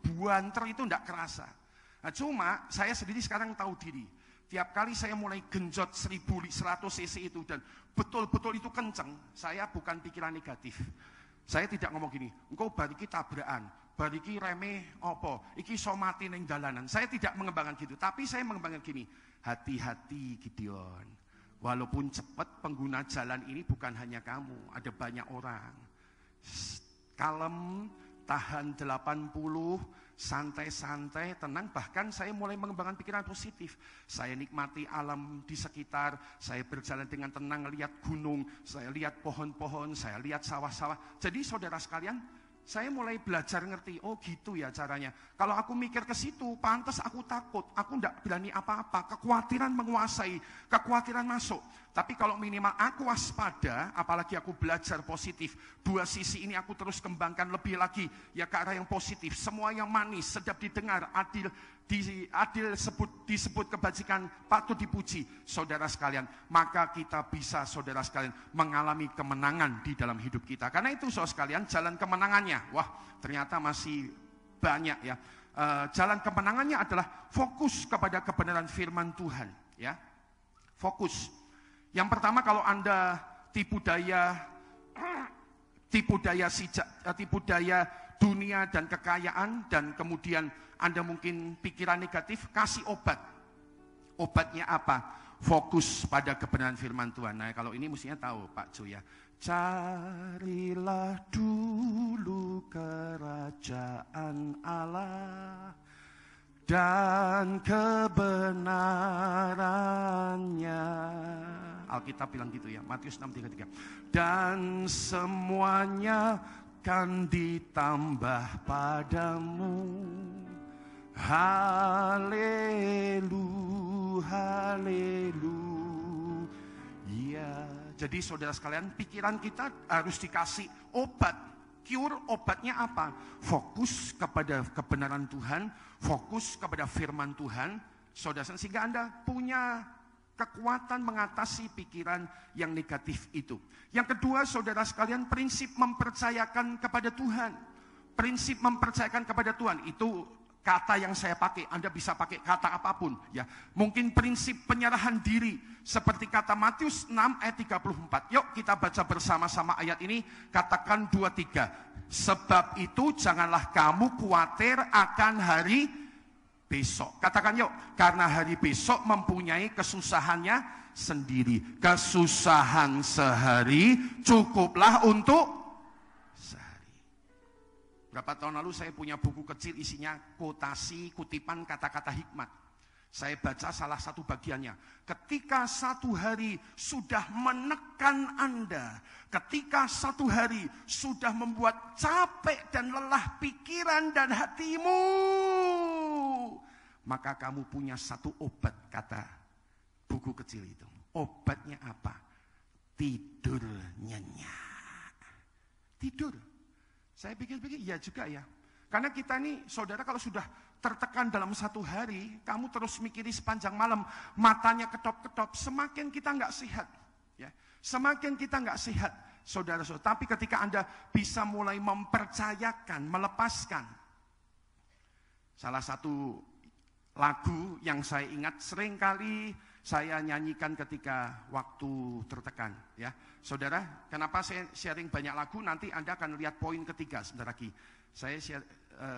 buanter itu enggak kerasa. Nah cuma saya sendiri sekarang tahu diri, tiap kali saya mulai genjot 1100 cc itu dan betul-betul itu kenceng, saya bukan pikiran negatif. Saya tidak ngomong gini, engkau bariki tabrakan, bariki remeh opo, iki somati neng dalanan. Saya tidak mengembangkan gitu, tapi saya mengembangkan gini, hati-hati Gideon. Walaupun cepat, pengguna jalan ini bukan hanya kamu, ada banyak orang. Kalem, tahan 80, santai-santai, tenang. Bahkan saya mulai mengembangkan pikiran positif. Saya nikmati alam di sekitar, saya berjalan dengan tenang, lihat gunung, saya lihat pohon-pohon, saya lihat sawah-sawah. Jadi saudara sekalian, saya mulai belajar ngerti, oh gitu ya caranya. Kalau aku mikir ke situ, pantas aku takut, aku enggak berani apa-apa, kekhawatiran menguasai, kekhawatiran masuk. Tapi kalau minimal aku waspada, apalagi aku belajar positif, 2 sisi ini aku terus kembangkan lebih lagi, ya ke arah yang positif. Semua yang manis, sedap didengar, adil disebut kebajikan, patut dipuji, saudara sekalian. Maka kita bisa, saudara sekalian, mengalami kemenangan di dalam hidup kita. Karena itu, saudara sekalian, jalan kemenangannya, wah ternyata masih banyak ya. Jalan kemenangannya adalah fokus kepada kebenaran firman Tuhan, ya. Fokus. Yang pertama, kalau Anda tipu daya dunia dan kekayaan, dan kemudian Anda mungkin pikiran negatif, kasih obat. Obatnya apa? Fokus pada kebenaran firman Tuhan. Nah, kalau ini mestinya tahu Pak Jo ya. Carilah dulu kerajaan Allah dan kebenarannya. Alkitab bilang gitu ya, Matius 6:33. Dan semuanya akan ditambah padamu. Haleluya. Jadi saudara sekalian, pikiran kita harus dikasih obat. Cure, obatnya apa? Fokus kepada kebenaran Tuhan, fokus kepada firman Tuhan, saudara, sehingga Anda punya kekuatan mengatasi pikiran yang negatif itu. Yang kedua, saudara sekalian, prinsip mempercayakan kepada Tuhan. Prinsip mempercayakan kepada Tuhan, itu kata yang saya pakai, Anda bisa pakai kata apapun ya. Mungkin prinsip penyerahan diri seperti kata Matius 6 ayat 34. Yuk kita baca bersama-sama ayat ini, katakan 2-3. Sebab itu janganlah kamu khawatir akan hari besok. Katakan yuk, karena hari besok mempunyai kesusahannya sendiri. Kesusahan sehari cukuplah untuk berapa tahun lalu saya punya buku kecil isinya kotasi, kutipan kata-kata hikmat. Saya baca salah satu bagiannya. Ketika satu hari sudah menekan Anda, ketika satu hari sudah membuat capek dan lelah pikiran dan hatimu, maka kamu punya satu obat, kata buku kecil itu. Obatnya apa? Tidur nyenyak. Tidur. Saya pikir-pikir, iya juga ya. Karena kita ini, saudara, kalau sudah tertekan dalam satu hari, kamu terus mikiri sepanjang malam, matanya ketop-ketop, semakin kita nggak sehat. Ya. Semakin kita nggak sehat, saudara-saudara. Tapi ketika Anda bisa mulai mempercayakan, melepaskan. Salah satu lagu yang saya ingat, seringkali saya nyanyikan ketika waktu tertekan. Ya, saudara, kenapa saya sharing banyak lagu? Nanti Anda akan lihat poin ketiga sebentar lagi. Saya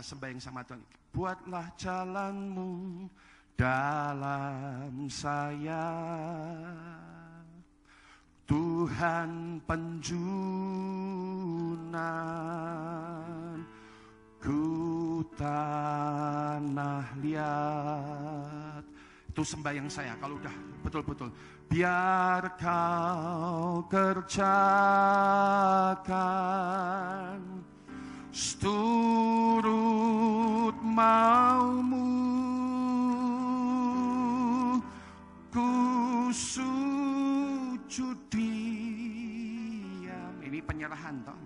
sembahyang sama Tuhan. Buatlah jalanmu dalam saya, Tuhan penjunan ku tanah liat. Itu sembahyang saya kalau udah betul-betul. Biar kau kerjakan seturut maumu, ku sujud diam. Ini penyerahan toh.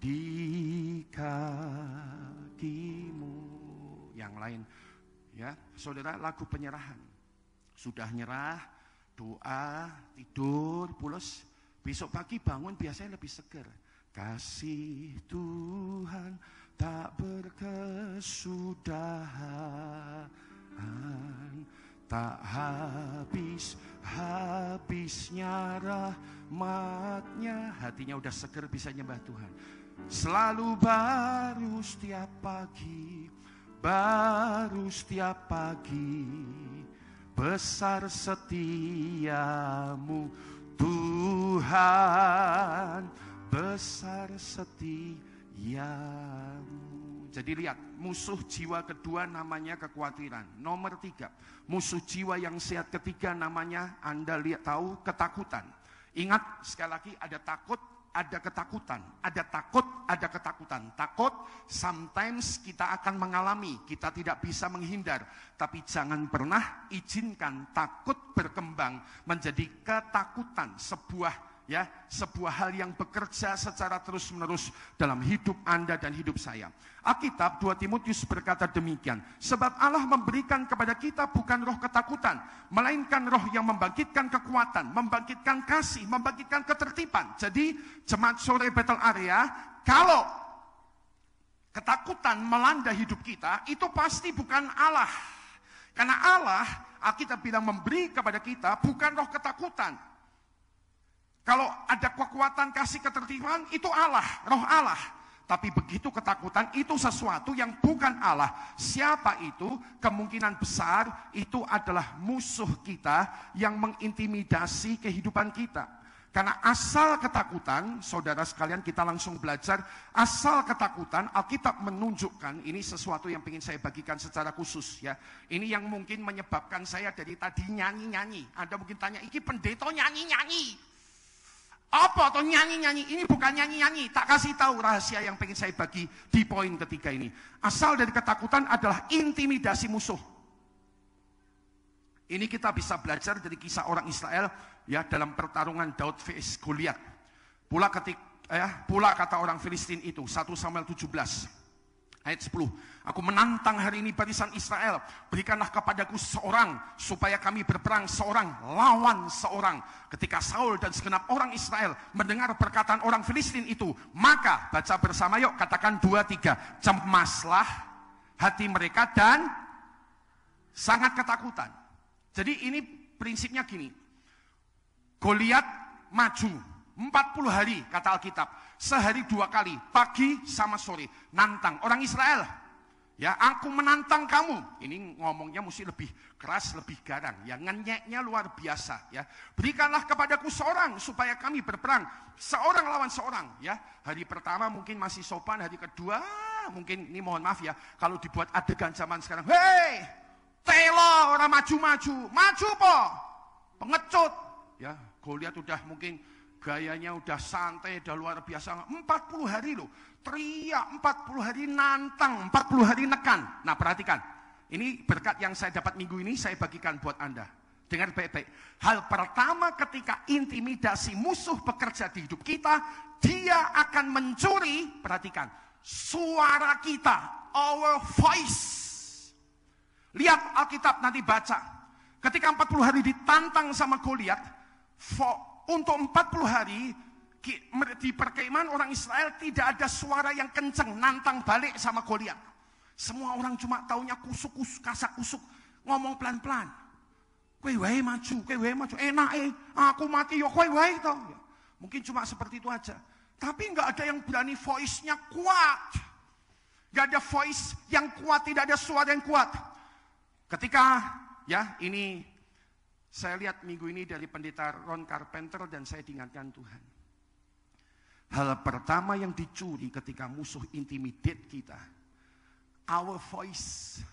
Di kakimu. Yang lain ya, saudara, lagu penyerahan. Sudah nyerah, doa, tidur, pulas, besok pagi bangun biasanya lebih segar. Kasih Tuhan tak berkesudahan, tak habis-habisnya rahmatnya. Hatinya udah segar, bisa nyembah Tuhan. Selalu baru setiap pagi, baru setiap pagi, besar setiamu Tuhan, besar setiamu. Jadi lihat, musuh jiwa kedua namanya kekhawatiran. Nomor 3, musuh jiwa yang sehat ketiga namanya, Anda lihat tahu, ketakutan. Ingat sekali lagi, ada takut, ada ketakutan, ada takut, ada ketakutan. Takut, sometimes kita akan mengalami, kita tidak bisa menghindar. Tapi jangan pernah izinkan takut berkembang menjadi ketakutan, sebuah hal yang bekerja secara terus-menerus dalam hidup Anda dan hidup saya. Alkitab 2 Timotius berkata demikian, sebab Allah memberikan kepada kita bukan roh ketakutan, melainkan roh yang membangkitkan kekuatan, membangkitkan kasih, membangkitkan ketertiban. Jadi jemaat sore Bethel Area, kalau ketakutan melanda hidup kita, itu pasti bukan Allah. Karena Allah, Alkitab bilang, memberi kepada kita bukan roh ketakutan. Kalau ada kekuatan, kasih, ketertiban, itu Allah, roh Allah. Tapi begitu ketakutan, itu sesuatu yang bukan Allah. Siapa itu? Kemungkinan besar itu adalah musuh kita yang mengintimidasi kehidupan kita. Karena asal ketakutan, saudara sekalian, kita langsung belajar. Asal ketakutan, Alkitab menunjukkan, ini sesuatu yang ingin saya bagikan secara khusus ya. Ini yang mungkin menyebabkan saya dari tadi nyanyi-nyanyi. Anda mungkin tanya, iki pendeta nyanyi-nyanyi. Apa atau nyanyi-nyanyi? Ini bukan nyanyi-nyanyi. Tak kasih tahu rahasia yang pengen saya bagi di poin ketiga ini. Asal dari ketakutan adalah intimidasi musuh. Ini kita bisa belajar dari kisah orang Israel ya, dalam pertarungan Daud vs Goliat. Pula kata orang Filistin itu, 1 Samuel 17 ayat 10. Aku menantang hari ini barisan Israel, berikanlah kepadaku seorang supaya kami berperang seorang lawan seorang. Ketika Saul dan segenap orang Israel mendengar perkataan orang Filistin itu, maka baca bersama yuk, katakan 2-3, cemaslah hati mereka dan sangat ketakutan. Jadi ini prinsipnya gini, Goliat maju 40 hari kata Alkitab, sehari 2 kali, pagi sama sore, nantang orang Israel. Ya, aku menantang kamu. Ini ngomongnya mesti lebih keras, lebih garang. Ya, ngenyeknya luar biasa. Ya, berikanlah kepadaku seorang supaya kami berperang seorang lawan seorang. Ya, hari pertama mungkin masih sopan, hari kedua mungkin, ini mohon maaf ya, kalau dibuat adegan zaman sekarang, hei, telo orang maju-maju, maju po, pengecut. Ya, Goliat udah mungkin gayanya udah santai, udah luar biasa. 40 hari loh, teriak, 40 hari nantang, 40 hari nekan. Nah perhatikan, ini berkat yang saya dapat minggu ini, saya bagikan buat Anda. Dengar baik-baik. Hal pertama ketika intimidasi musuh bekerja di hidup kita, dia akan mencuri, perhatikan, suara kita, our voice. Lihat Alkitab nanti baca. Ketika 40 hari ditantang sama Goliat, untuk 40 hari di perkemahan orang Israel tidak ada suara yang kenceng nantang balik sama Goliat. Semua orang cuma taunya kusuk-kusuk, kasak-kusuk, ngomong pelan-pelan. Kowe wae maju, enake aku mati yo kowe wae to. Ya, mungkin cuma seperti itu aja. Tapi nggak ada yang berani voice-nya kuat. Nggak ada voice yang kuat, tidak ada suara yang kuat. Ketika ya ini saya lihat minggu ini dari pendeta Ron Carpenter dan saya diingatkan Tuhan. Hal pertama yang dicuri ketika musuh intimidate kita, our voice.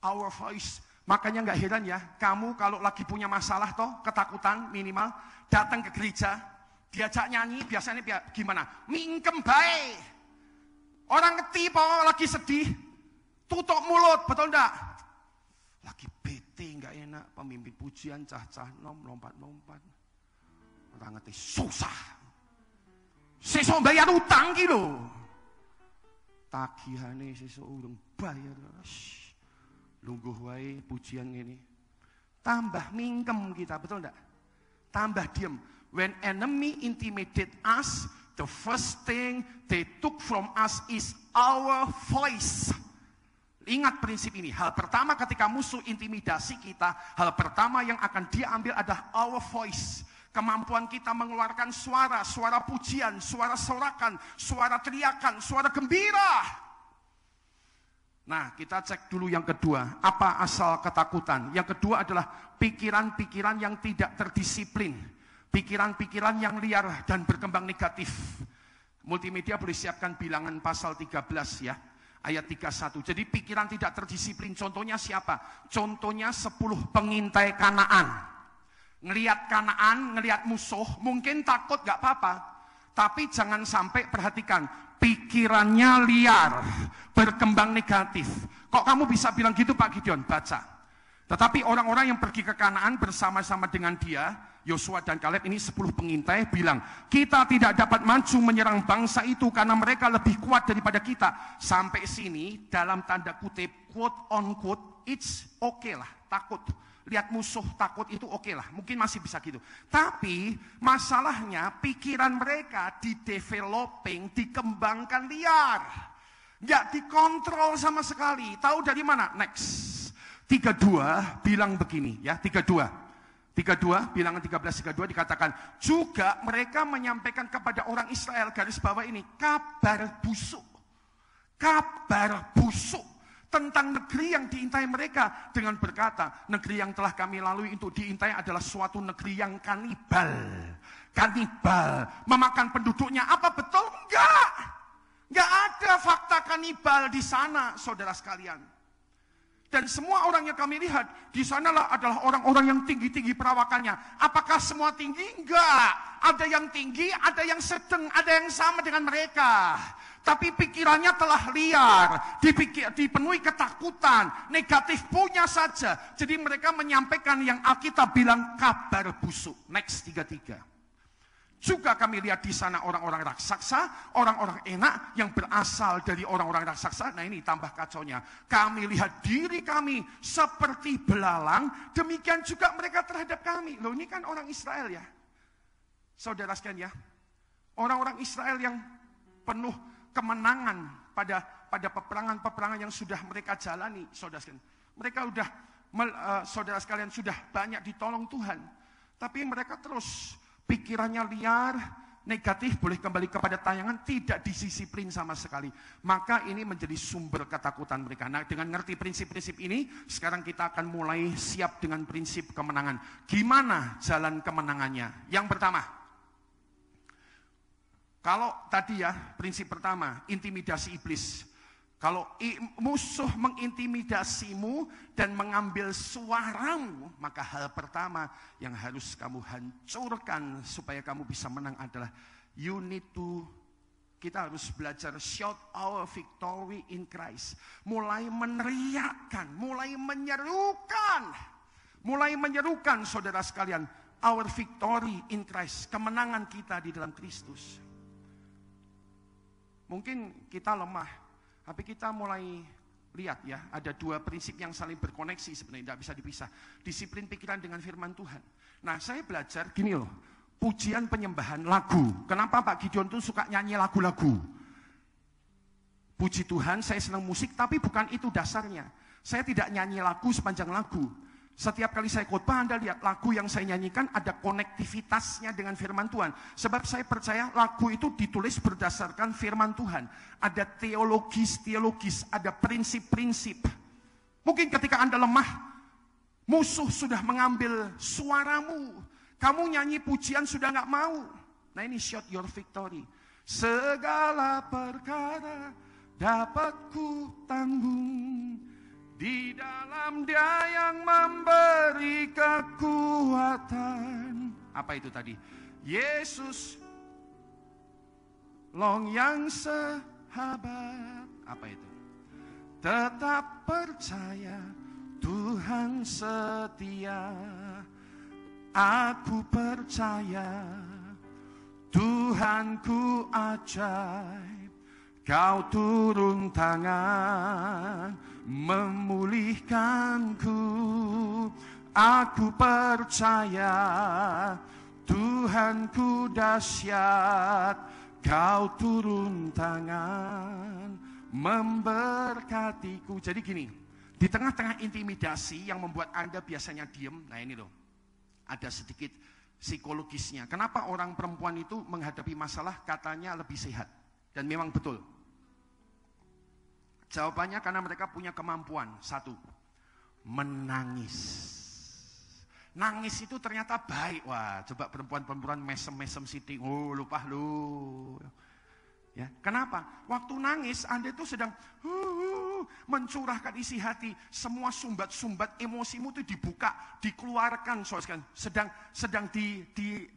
Our voice. Makanya nggak heran ya, kamu kalau lagi punya masalah toh, ketakutan minimal, datang ke gereja, diajak nyanyi, biasanya gimana? Mingkem bae. Orang ngerti bahwa lagi sedih, tutup mulut, betul enggak? Lagi bete, nggak enak, pemimpin pujian, cah-cah nom, lompat-lompat. Orang ngerti, susah. Sesuk bayar utang ki lho. Tagihane sesuk urung bayar. Lungguh wae pujian ini. Tambah mingkem kita, betul enggak? Tambah diem. When enemy intimidate us, the first thing they took from us is our voice. Ingat prinsip ini. Hal pertama ketika musuh intimidasi kita, hal pertama yang akan dia ambil adalah our voice. Kemampuan kita mengeluarkan suara, suara pujian, suara sorakan, suara teriakan, suara gembira. Nah, kita cek dulu yang kedua. Apa asal ketakutan? Yang kedua adalah pikiran-pikiran yang tidak terdisiplin. Pikiran-pikiran yang liar dan berkembang negatif. Multimedia boleh siapkan bilangan pasal 13 ya. Ayat 31. Jadi pikiran tidak terdisiplin. Contohnya siapa? Contohnya 10 pengintai Kanaan. Ngelihat Kanaan, ngelihat musuh, mungkin takut gak apa-apa. Tapi jangan sampai perhatikan, pikirannya liar, berkembang negatif. Kok kamu bisa bilang gitu Pak Gideon? Baca. Tetapi orang-orang yang pergi ke Kanaan bersama-sama dengan dia, Yosua dan Kaleb ini 10 pengintai bilang, kita tidak dapat maju menyerang bangsa itu karena mereka lebih kuat daripada kita. Sampai sini dalam tanda kutip, quote on quote, it's okay lah, takut. Lihat musuh takut itu oke lah, mungkin masih bisa gitu. Tapi masalahnya pikiran mereka di-developing, dikembangkan liar. Nggak dikontrol sama sekali. Tahu dari mana? Next. 32 bilang begini ya, 32 bilangan 13:32 dikatakan juga mereka menyampaikan kepada orang Israel, garis bawah ini, kabar busuk tentang negeri yang diintai mereka dengan berkata, negeri yang telah kami lalui untuk diintai adalah suatu negeri yang kanibal, memakan penduduknya. Apa betul? Enggak ada fakta kanibal di sana, saudara sekalian. Dan semua orang yang kami lihat di sanalah adalah orang-orang yang tinggi-tinggi perawakannya. Apakah semua tinggi? Enggak. Ada yang tinggi, ada yang sedang, ada yang sama dengan mereka. Tapi pikirannya telah liar, dipenuhi ketakutan, negatif punya saja. Jadi mereka menyampaikan yang Alkitab bilang kabar busuk. Next 33. Juga kami lihat di sana orang-orang raksasa, orang-orang enak yang berasal dari orang-orang raksasa. Nah ini tambah kacaunya. Kami lihat diri kami seperti belalang, demikian juga mereka terhadap kami. Loh ini kan orang Israel ya. Saudara sekalian ya. Orang-orang Israel yang penuh kemenangan pada peperangan-peperangan yang sudah mereka jalani, saudara sekalian. Mereka saudara sekalian sudah banyak ditolong Tuhan. Tapi mereka terus pikirannya liar, negatif, boleh kembali kepada tayangan, tidak disiplin sama sekali. Maka ini menjadi sumber ketakutan mereka. Nah, dengan ngerti prinsip-prinsip ini, sekarang kita akan mulai siap dengan prinsip kemenangan. Gimana jalan kemenangannya? Yang pertama, kalau tadi ya, prinsip pertama, intimidasi iblis. Kalau musuh mengintimidasimu dan mengambil suaramu, maka hal pertama yang harus kamu hancurkan supaya kamu bisa menang adalah kita harus belajar shout our victory in Christ. Mulai meneriakkan, mulai menyerukan saudara sekalian, our victory in Christ, kemenangan kita di dalam Kristus. Mungkin kita lemah, tapi kita mulai lihat ya, ada dua prinsip yang saling berkoneksi sebenarnya, tidak bisa dipisah. Disiplin pikiran dengan firman Tuhan. Nah, saya belajar gini loh, pujian penyembahan lagu. Kenapa Pak Gideon tuh suka nyanyi lagu-lagu? Puji Tuhan, saya senang musik, tapi bukan itu dasarnya. Saya tidak nyanyi lagu sepanjang lagu. Setiap kali saya khotbah, Anda lihat lagu yang saya nyanyikan ada konektivitasnya dengan firman Tuhan. Sebab saya percaya lagu itu ditulis berdasarkan firman Tuhan. Ada teologis, ada prinsip-prinsip. Mungkin ketika Anda lemah, musuh sudah mengambil suaramu. Kamu nyanyi pujian sudah nggak mau. Nah ini shout your victory. Segala perkara dapat ku tanggung di dalam Dia yang memberi kekuatan. Apa itu tadi? Yesus, long yang sahabat. Apa itu? Tetap percaya Tuhan setia. Aku percaya Tuhanku ajaib. Kau turun tangan memulihkanku. Aku percaya Tuhanku dahsyat. Kau turun tangan memberkatiku. Jadi gini, di tengah-tengah intimidasi yang membuat Anda biasanya diem, nah ini loh, ada sedikit psikologisnya. Kenapa orang perempuan itu menghadapi masalah katanya lebih sehat? Dan memang betul. Jawabannya karena mereka punya kemampuan. Satu, menangis. Nangis itu ternyata baik. Wah, coba perempuan-perempuan mesem-mesem sitting. Oh, lupa lu. Ya, kenapa? Waktu nangis, Anda itu sedang mencurahkan isi hati. Semua sumbat-sumbat emosimu itu dibuka, dikeluarkan. Sedang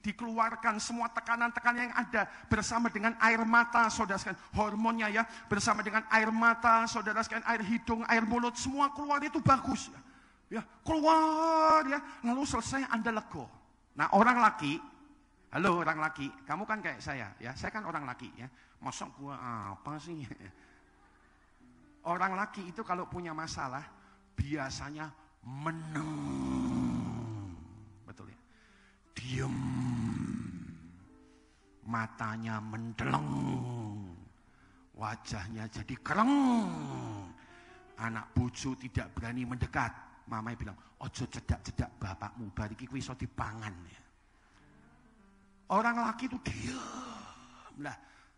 dikeluarkan semua tekanan-tekanan yang ada bersama dengan air mata, saudara sekalian. Hormonnya ya, bersama dengan air mata, saudara sekalian, air hidung, air mulut, semua keluar itu bagus. Ya, keluar ya, lalu selesai Anda lego. Nah, orang laki, halo orang laki, kamu kan kayak saya ya, saya kan orang laki ya. Masa gua apa sih? Orang laki itu kalau punya masalah biasanya meneng. Betul ya? Diem. Matanya mendeleng. Wajahnya jadi kereng. Anak bojo tidak berani mendekat. Mamanya bilang, ojo cedak-cedak bapakmu, bariki kuwi iso dipangan ya. Orang laki itu diam. Lah,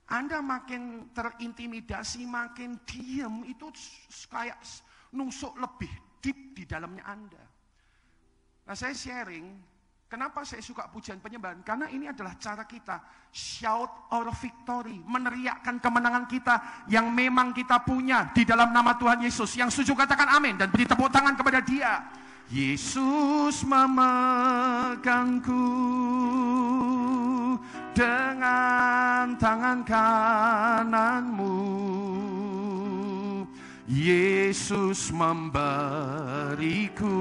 Anda makin terintimidasi, makin diam, itu kayak nusuk lebih deep di dalamnya Anda. Nah, saya sharing, kenapa saya suka pujian penyembahan? Karena ini adalah cara kita shout our victory, meneriakkan kemenangan kita yang memang kita punya di dalam nama Tuhan Yesus. Yang setuju katakan amin dan beri tepuk tangan kepada Dia. Yesus memegangku dengan tangan kananmu. Yesus memberiku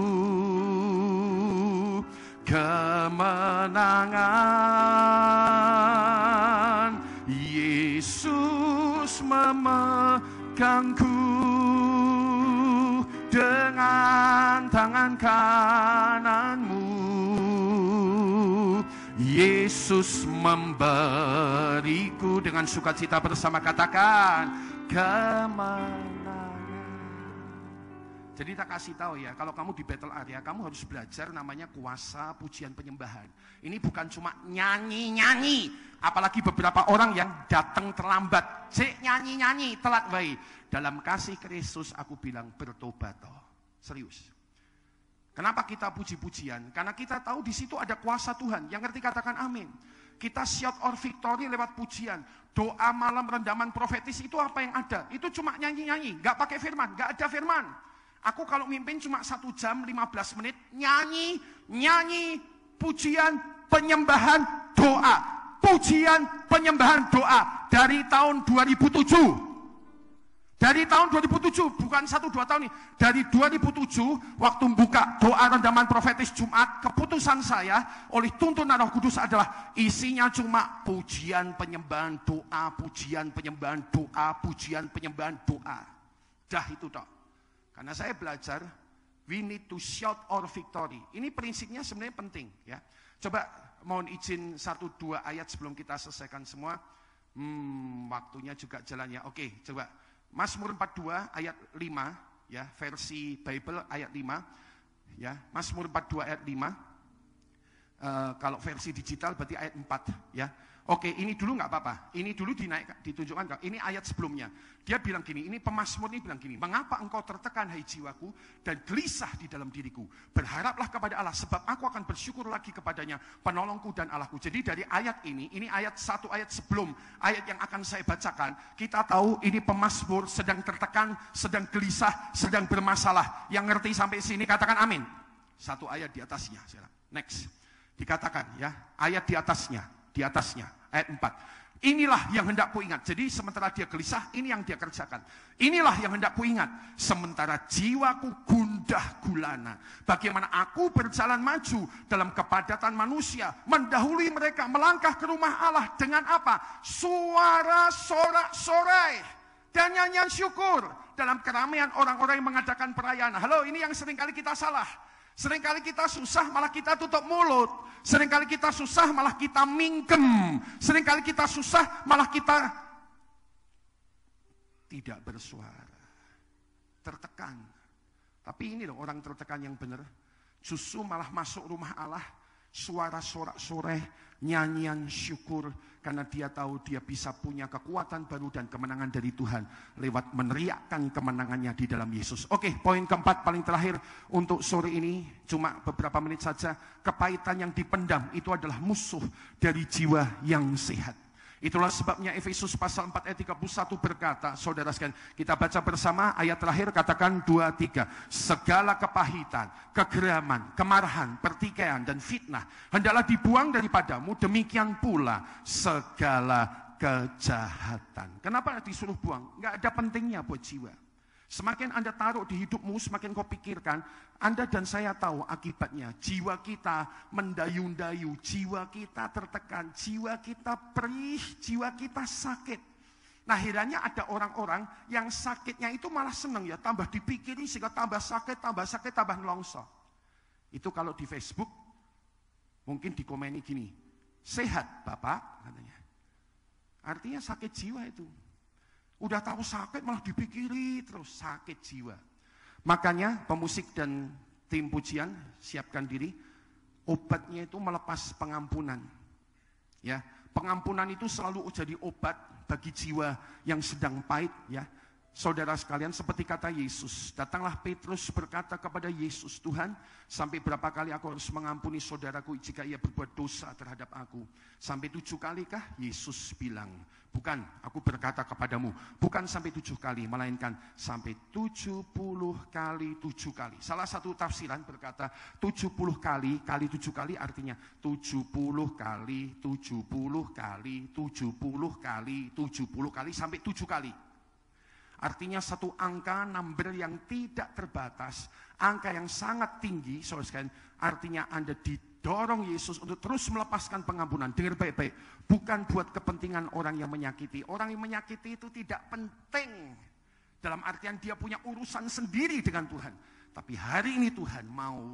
kemenangan. Yesus memegangku dengan tangan kananmu. Yesus memberiku, dengan sukacita bersama katakan kemenangan. Jadi tak kasih tahu ya, kalau kamu di battle area, kamu harus belajar namanya kuasa pujian penyembahan. Ini bukan cuma nyanyi-nyanyi, apalagi beberapa orang yang datang terlambat. Cek nyanyi-nyanyi, telat baik. Dalam kasih Kristus aku bilang bertobat toh. Serius. Kenapa kita puji-pujian? Karena kita tahu di situ ada kuasa Tuhan. Yang ngerti katakan amin. Kita shout our victory lewat pujian. Doa malam rendaman profetis itu apa yang ada? Itu cuma nyanyi-nyanyi, gak pakai firman, gak ada firman. Aku kalau mimpin cuma 1 jam 15 menit nyanyi, pujian, penyembahan, doa. Pujian, penyembahan, doa dari tahun 2007. Dari tahun 2007, bukan 1-2 tahun ini. Dari 2007, waktu buka doa rendaman profetis Jumat, keputusan saya oleh tuntunan Roh Kudus adalah isinya cuma pujian, penyembahan, doa, pujian, penyembahan, doa, pujian, penyembahan, doa. Dah itu toh. Karena saya belajar, we need to shout our victory. Ini prinsipnya sebenarnya penting ya. Coba mohon izin 1-2 ayat sebelum kita selesaikan semua. Waktunya juga jalan ya. Oke, coba. Mazmur 42 ayat 5 ya, versi Bible ayat 5. Ya, Mazmur 42 ayat 5. Kalau versi digital berarti ayat 4, ya. Oke, ini dulu nggak apa-apa. Ini dulu ditunjukkan. Ini ayat sebelumnya. Dia bilang gini, ini pemazmur ini bilang gini, mengapa engkau tertekan hai jiwaku dan gelisah di dalam diriku? Berharaplah kepada Allah, sebab aku akan bersyukur lagi kepadanya, penolongku dan Allahku. Jadi dari ayat ini ayat satu ayat sebelum ayat yang akan saya bacakan, kita tahu ini pemazmur sedang tertekan, sedang gelisah, sedang bermasalah. Yang ngerti sampai sini katakan amin. Satu ayat di atasnya. Next. Dikatakan ya, ayat di atasnya, ayat 4. Inilah yang hendak ku ingat. Jadi sementara dia gelisah, ini yang dia kerjakan. Inilah yang hendak ku ingat. Sementara jiwaku gundah gulana. Bagaimana aku berjalan maju dalam kepadatan manusia, mendahului mereka, melangkah ke rumah Allah dengan apa? Suara sorak-sorai dan nyanyian syukur dalam keramaian orang-orang yang mengadakan perayaan. Halo, ini yang seringkali kita salah. Seringkali kita susah malah kita tutup mulut. Seringkali kita susah malah kita mingkem. Seringkali kita susah malah kita tidak bersuara. Tertekan. Tapi ini loh orang tertekan yang benar. Justru malah masuk rumah Allah, suara sorak-sorai, nyanyian syukur, karena dia tahu dia bisa punya kekuatan baru dan kemenangan dari Tuhan lewat meneriakkan kemenangannya di dalam Yesus. Oke, poin keempat paling terakhir untuk sore ini, cuma beberapa menit saja. Kepahitan yang dipendam itu adalah musuh dari jiwa yang sehat. Itulah sebabnya Efesus pasal 4 ayat 31 berkata, saudara sekalian, kita baca bersama ayat terakhir, katakan 2-3. Segala kepahitan, kegeraman, kemarahan, pertikaian, dan fitnah hendaklah dibuang daripadamu, demikian pula segala kejahatan. Kenapa disuruh buang? Nggak ada pentingnya buat jiwa. Semakin Anda taruh di hidupmu, semakin kau pikirkan, Anda dan saya tahu akibatnya. Jiwa kita mendayu-dayu, jiwa kita tertekan, jiwa kita perih, jiwa kita sakit. Nah, akhirnya ada orang-orang yang sakitnya itu malah senang ya, tambah dipikirin sehingga tambah sakit, tambah nelongso. Itu kalau di Facebook, mungkin dikomeni gini, sehat Bapak, katanya. Artinya sakit jiwa itu. Udah tahu sakit malah dipikiri terus, sakit jiwa. Makanya pemusik dan tim pujian siapkan diri, obatnya itu melepas pengampunan. Ya, pengampunan itu selalu jadi obat bagi jiwa yang sedang pahit, ya. Saudara sekalian, seperti kata Yesus, datanglah Petrus berkata kepada Yesus, Tuhan, sampai berapa kali aku harus mengampuni saudaraku jika ia berbuat dosa terhadap aku? Sampai 7 kali kah? Yesus bilang, bukan, aku berkata kepadamu, bukan sampai 7 kali, melainkan sampai 70 kali 7 kali. Salah satu tafsiran berkata 70 kali 7 kali artinya 70 kali 70 kali 70 kali 70 kali sampai 7 kali. Artinya satu angka, number yang tidak terbatas, angka yang sangat tinggi, saudara sekalian. Artinya Anda didorong Yesus untuk terus melepaskan pengampunan. Dengar baik-baik, bukan buat kepentingan orang yang menyakiti. Orang yang menyakiti itu tidak penting, dalam artian dia punya urusan sendiri dengan Tuhan. Tapi hari ini Tuhan mau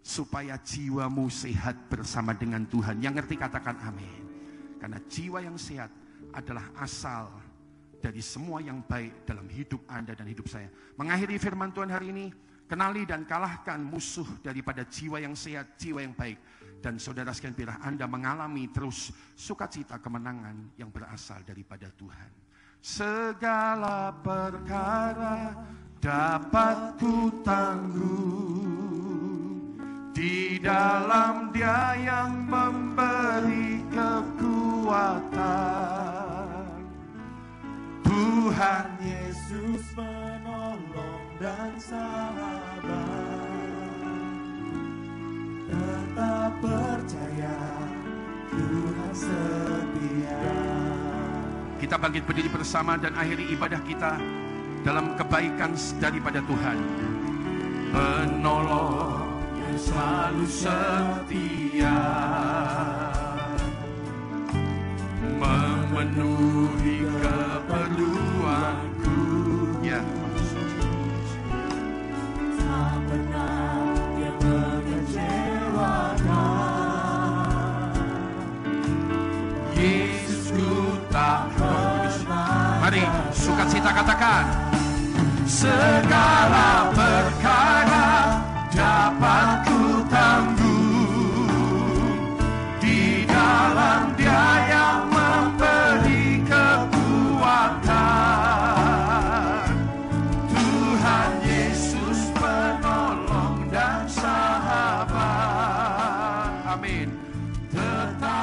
supaya jiwamu sehat bersama dengan Tuhan. Yang ngerti katakan amin. Karena jiwa yang sehat adalah asal dari semua yang baik dalam hidup Anda dan hidup saya. Mengakhiri firman Tuhan hari ini, kenali dan kalahkan musuh daripada jiwa yang sehat, jiwa yang baik. Dan saudara sekalian, biarlah Anda mengalami terus sukacita kemenangan yang berasal daripada Tuhan. Segala perkara dapat ku tanggung di dalam Dia yang memberi kekuatan. Tuhan Yesus menolong dan sahabat. Tetap percaya, Tuhan setia. Kita bangkit berdiri bersama dan akhiri ibadah kita dalam kebaikan daripada Tuhan. Penolong yang selalu setia, memenuhi keperluanku. Ya, tak pernah Dia mengecewakan. Yesusku tak pernah. Mari sukacita katakan, segala perkara Amin. Tetap